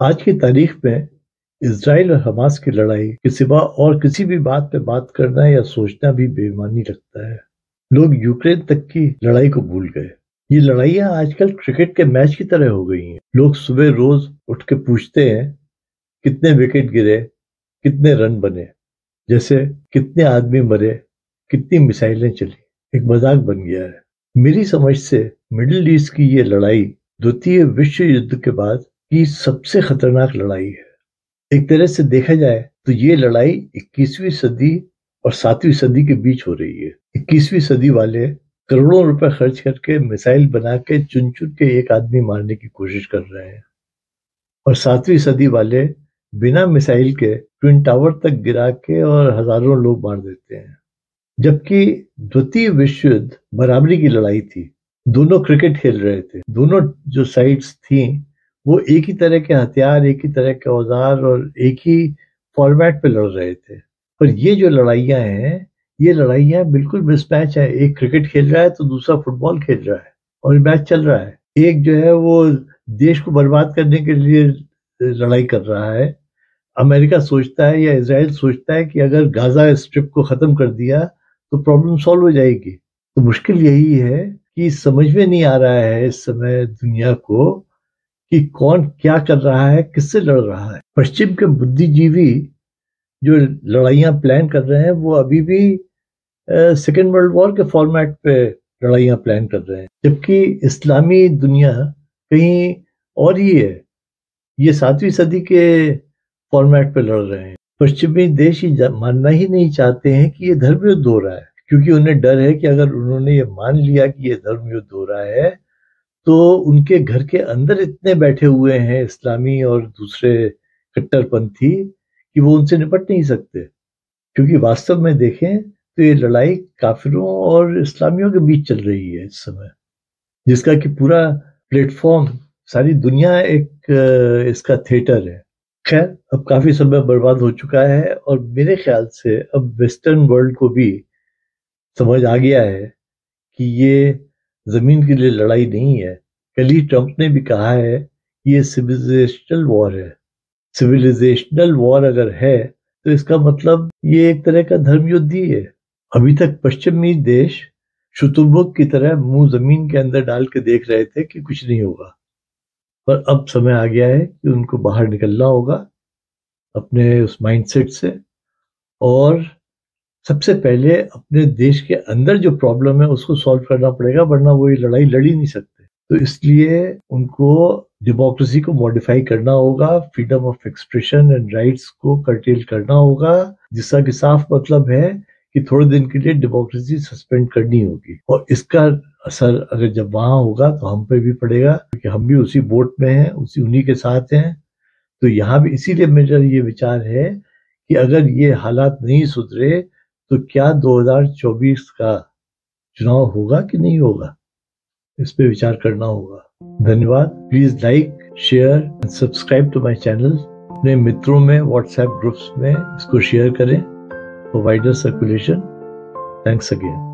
आज की तारीख में इजराइल और हमास की लड़ाई के सिवा और किसी भी बात पे बात करना या सोचना भी बेईमानी लगता है। लोग यूक्रेन तक की लड़ाई को भूल गए। ये लड़ाइयां आजकल क्रिकेट के मैच की तरह हो गई हैं। लोग सुबह रोज उठ के पूछते हैं कितने विकेट गिरे, कितने रन बने, जैसे कितने आदमी मरे, कितनी मिसाइलें चली। एक मजाक बन गया है। मेरी समझ से मिडिल ईस्ट की ये लड़ाई द्वितीय विश्व युद्ध के बाद की सबसे खतरनाक लड़ाई है। एक तरह से देखा जाए तो ये लड़ाई 21वीं सदी और 7वीं सदी के बीच हो रही है। 21वीं सदी वाले करोड़ों रुपए खर्च करके मिसाइल बना के चुन चुन के एक आदमी मारने की कोशिश कर रहे हैं, और 7वीं सदी वाले बिना मिसाइल के ट्विन टावर तक गिरा के और हजारों लोग मार देते हैं। जबकि द्वितीय विश्व युद्ध बराबरी की लड़ाई थी। दोनों क्रिकेट खेल रहे थे। दोनों जो साइड्स थी वो एक ही तरह के हथियार, एक ही तरह के औजार और एक ही फॉर्मेट पे लड़ रहे थे। पर ये जो लड़ाइयां हैं, ये लड़ाइयां बिल्कुल मिसमैच है। एक क्रिकेट खेल रहा है तो दूसरा फुटबॉल खेल रहा है और मैच चल रहा है। एक जो है वो देश को बर्बाद करने के लिए लड़ाई कर रहा है। अमेरिका सोचता है या इजराइल सोचता है कि अगर गाजा स्ट्रिप को खत्म कर दिया तो प्रॉब्लम सॉल्व हो जाएगी। तो मुश्किल यही है कि समझ में नहीं आ रहा है इस समय दुनिया को कि कौन क्या कर रहा है, किससे लड़ रहा है। पश्चिम के बुद्धिजीवी जो लड़ाइयां प्लान कर रहे हैं वो अभी भी सेकेंड वर्ल्ड वॉर के फॉर्मेट पे लड़ाइयां प्लान कर रहे हैं, जबकि इस्लामी दुनिया कहीं और ही है। ये 7वीं सदी के फॉर्मेट पे लड़ रहे हैं। पश्चिमी देश ही मानना ही नहीं चाहते हैं कि ये धर्म युद्ध हो रहा है, क्योंकि उन्हें डर है कि अगर उन्होंने ये मान लिया कि ये धर्म युद्ध हो रहा है तो उनके घर के अंदर इतने बैठे हुए हैं इस्लामी और दूसरे कट्टरपंथी कि वो उनसे निपट नहीं सकते। क्योंकि वास्तव में देखें तो ये लड़ाई काफिरों और इस्लामियों के बीच चल रही है इस समय, जिसका कि पूरा प्लेटफॉर्म सारी दुनिया एक इसका थिएटर है। खैर, अब काफी समय बर्बाद हो चुका है और मेरे ख्याल से अब वेस्टर्न वर्ल्ड को भी समझ आ गया है कि ये जमीन के लिए लड़ाई नहीं है। कल ही ट्रंप ने भी कहा है कि ये सिविलाइजेशनल वॉर है। सिविलाइजेशनल वॉर अगर है तो इसका मतलब ये एक तरह का धर्म युद्ध ही है। अभी तक पश्चिमी देश शुतुरमुर्ग की तरह मुंह जमीन के अंदर डाल के देख रहे थे कि कुछ नहीं होगा, पर अब समय आ गया है कि उनको बाहर निकलना होगा अपने उस माइंडसेट से, और सबसे पहले अपने देश के अंदर जो प्रॉब्लम है उसको सॉल्व करना पड़ेगा, वरना वो ये लड़ाई लड़ ही नहीं सकते। तो इसलिए उनको डेमोक्रेसी को मॉडिफाई करना होगा, freedom of expression and rights को कर्टेल करना होगा, जिसका कि साफ मतलब है कि थोड़े दिन के लिए डेमोक्रेसी सस्पेंड करनी होगी। और इसका असर अगर जब वहां होगा तो हम पे भी पड़ेगा, क्योंकि हम भी उसी बोट में हैं, उन्हीं के साथ हैं। तो यहाँ भी इसीलिए मेरा ये विचार है कि अगर ये हालात नहीं सुधरे तो क्या 2024 का चुनाव होगा कि नहीं होगा, इस पे विचार करना होगा। धन्यवाद। Please like, share and subscribe to my channel. अपने मित्रों में, व्हाट्सएप ग्रुप्स में इसको शेयर करें for wider circulation. Thanks again.